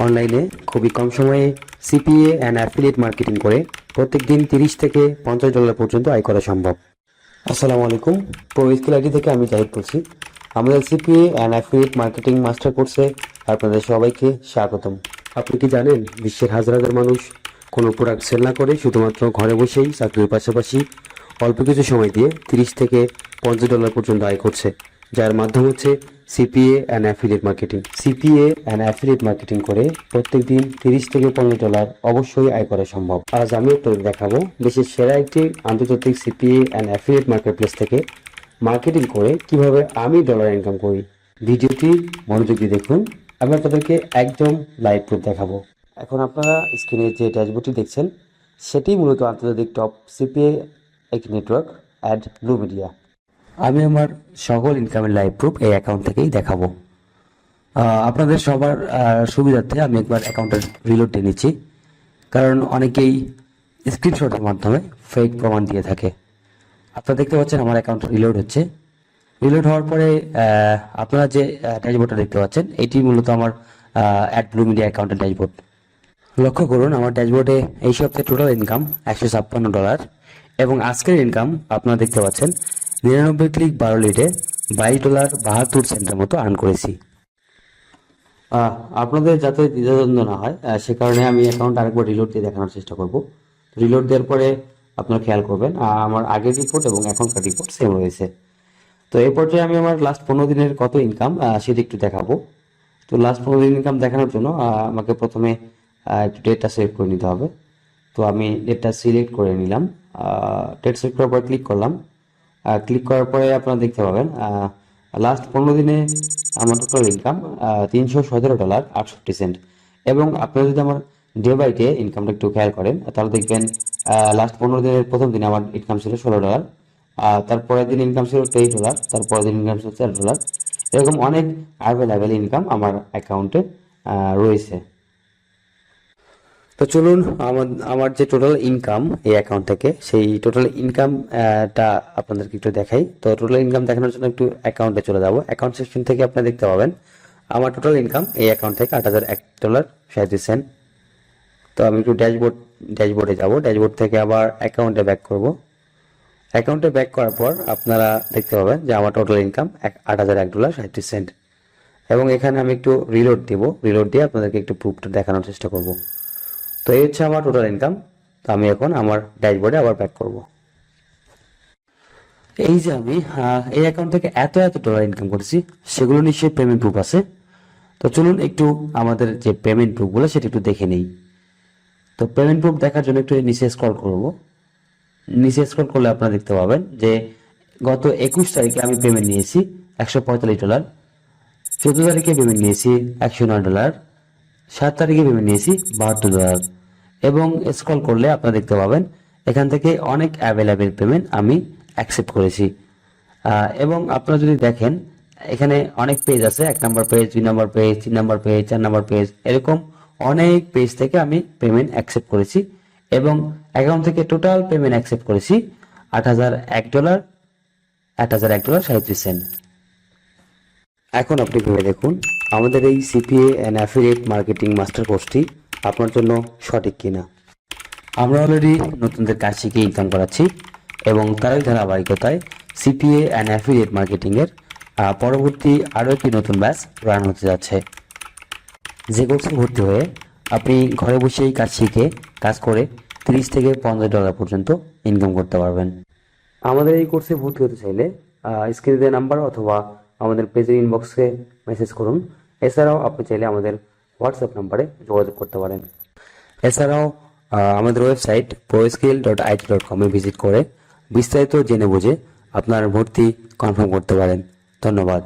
অনলাইনে খুবই কম সময়ে সিপিএ অ্যান্ড অ্যাফিলিয়েট মার্কেটিং করে প্রত্যেকদিন 30 থেকে $50 পর্যন্ত আয় করা সম্ভব। আসসালামু আলাইকুম, প্রো স্কিল আইডি থেকে আমি জাহিদ বলছি। আমাদের CPA and affiliate marketing master কোর্সে আপনাদের সবাইকে স্বাগতম। আপনি কি জানেন বিশ্বের হাজার হাজার মানুষ কোনো প্রোডাক্ট সেল না করে শুধুমাত্র ঘরে বসেই চাকরির পাশাপাশি অল্প কিছু সময় দিয়ে 30 থেকে $50 পর্যন্ত আয় করছে, যার মাধ্যম হচ্ছে CPA and affiliate marketing. CPA and affiliate marketing করে প্রত্যেকদিন 30 থেকে $50 অবশ্যই আয় করা সম্ভব। আজ আমি আপনাদের দেখাবো দেশের সেরা একটি আন্তর্জাতিক সিপিএ অ্যান্ড অ্যাফিলিয়েট মার্কেটপ্লেস থেকে মার্কেটিং করে কিভাবে আমি ডলার ইনকাম করি। ভিডিওটি মনোযোগ দিয়ে দেখুন, আমি আপনাদেরকে একদম লাইভ প্রুফ দেখাবো। এখন আপনারা স্ক্রিনে যে ড্যাশবোর্ডটি দেখছেন সেটি মূলত আন্তর্জাতিক টপ সিপিএ একটি নেটওয়ার্ক অ্যাড ব্লু মিডিয়া। আমি আমার সকল ইনকামের লাইভ প্রুফ এই অ্যাকাউন্ট থেকেই দেখাবো। আপনাদের সবার সুবিধার্থে আমি একবার অ্যাকাউন্টের রিলোড দিয়ে নিচ্ছি, কারণ অনেকেই স্ক্রিনশটের মাধ্যমে ফেক প্রমাণ দিয়ে থাকে। আপনারা দেখতে পাচ্ছেন আমার অ্যাকাউন্ট রিলোড হচ্ছে। রিলোড হওয়ার পরে আপনারা যে ড্যাশবোর্ডটা দেখতে পাচ্ছেন এটি মূলত আমার অ্যাড ব্লু মিডিয়া অ্যাকাউন্টের ড্যাশবোর্ড। লক্ষ্য করুন, আমার ড্যাশবোর্ডে এই সপ্তাহে টোটাল ইনকাম $156 এবং আজকের ইনকাম আপনারা দেখতে পাচ্ছেন 99 ক্লিক 12 লিডে $22.72 মতো আর্ন করেছি। আপনাদের যাতে দ্বিধাদ্বন্দ্ব না হয় সে কারণে আমি অ্যাকাউন্ট আরেকবার রিলোড দিয়ে দেখানোর চেষ্টা করব। রিলোড দেওয়ার পরে আপনারা খেয়াল করবেন আমার আগের রিপোর্ট এবং এখনকার রিপোর্ট সেম রয়েছে। তো এই পর্যায়ে আমি আমার লাস্ট 15 দিনের কত ইনকাম সেটা একটু দেখাবো। তো লাস্ট 15 দিন ইনকাম দেখানোর জন্য আমাকে প্রথমে একটু ডেটটা সিলেক্ট করে নিতে হবে। তো আমি ডেটটা সিলেক্ট করে নিলাম, ডেট সিলেক্ট করার পর ক্লিক করলাম। ক্লিক করার পরে আপনারা দেখতে পাবেন লাস্ট 15 দিনে আমার টোটাল ইনকাম $317.68। এবং আপনারা যদি আমার ডে বাই ডে ইনকামটা একটু খেয়াল করেন তাহলে দেখবেন লাস্ট 15 দিনের প্রথম দিনে আমার ইনকাম ছিল $16, তারপরের দিন ইনকাম ছিল $20, তারপরের দিন ইনকাম ছিল $4। এরকম অনেক অ্যাভেলেবেল ইনকাম আমার অ্যাকাউন্টে রয়েছে। তো চলুন আমার যে টোটাল ইনকাম এই অ্যাকাউন্ট থেকে সেই টোটাল ইনকামটা আপনাদেরকে একটু দেখাই। তো টোটাল ইনকাম দেখানোর জন্য একটু অ্যাকাউন্টে চলে যাব। অ্যাকাউন্ট সেকশন থেকে আপনারা দেখতে পাবেন আমার টোটাল ইনকাম এই অ্যাকাউন্ট থেকে $8,001.37। তো আমি একটু ড্যাশবোর্ডে যাব। ড্যাশবোর্ড থেকে আবার অ্যাকাউন্টে ব্যাক করব। অ্যাকাউন্টে ব্যাক করার পর আপনারা দেখতে পাবেন যে আমার টোটাল ইনকাম $8,001.37। এবং এখানে আমি একটু রিলোড দিব। রিলোড দিয়ে আপনাদেরকে একটু প্রুফটা দেখানোর চেষ্টা করব। তো এই হচ্ছে আমার টোটাল ইনকাম। তো আমি এখন আমার ড্যাশবোর্ডে আবার ব্যাক করব। এই যে আমি এই অ্যাকাউন্ট থেকে এত ডলার ইনকাম করেছি সেগুলো নিশ্চয়ই পেমেন্ট প্রুফ আছে। তো চলুন একটু আমাদের যে পেমেন্ট প্রুফগুলো সেটা একটু দেখে নেই। তো পেমেন্ট প্রুফ দেখার জন্য একটু নিচে স্ক্রল করব। নিচে স্ক্রল করলে আপনারা দেখতে পাবেন যে গত 21 তারিখে আমি পেমেন্ট নিয়েছি $145, 14 তারিখে পেমেন্ট নিয়েছি $109, 7 তারিখে পেমেন্ট নিয়েছি $72। এবং স্ক্রল করলে আপনারা দেখতে পাবেন এখান থেকে অনেক অ্যাভেলেবেল পেমেন্ট আমি অ্যাকসেপ্ট করেছি। এবং আপনারা যদি দেখেন এখানে অনেক পেজ আছে, 1 নম্বর পেজ, 2 নম্বর পেজ, 3 নম্বর পেজ, 4 নম্বর পেজ, এরকম অনেক পেজ থেকে আমি পেমেন্ট অ্যাকসেপ্ট করেছি এবং অ্যাকাউন্ট থেকে টোটাল পেমেন্ট অ্যাকসেপ্ট করেছি $8,001.37। এখন আপনি ভেবে দেখুন আমাদের এই CPA and affiliate marketing master কোর্সটি আপনার জন্য সঠিক কিনা। আমরা অলরেডি নতুনদের কাজ শিখে ইনকাম করাচ্ছি এবং তারই ধারাবাহিকতায় সিপিএ অ্যান্ড অ্যাফিলিয়েট মার্কেটিংয়ের পরবর্তী আরও একটি নতুন ব্যাচ রান হতে যাচ্ছে, যে কোর্সে ভর্তি হয়ে আপনি ঘরে বসেই কাজ শিখে কাজ করে 30 থেকে $50 পর্যন্ত ইনকাম করতে পারবেন। আমাদের এই কোর্সে ভর্তি হতে চাইলে স্ক্রিনে দেওয়া নাম্বার অথবা আমাদের পেজের ইনবক্সে মেসেজ করুন। এছাড়াও আপনি চাইলে আমাদের হোয়াটসঅ্যাপ নাম্বারে যোগাযোগ করতে পারেন। এছাড়াও আমাদের ওয়েবসাইট proskill.it.com-এ ভিজিট করে বিস্তারিত জেনে বুঝে আপনার ভর্তি কনফার্ম করতে পারেন। ধন্যবাদ।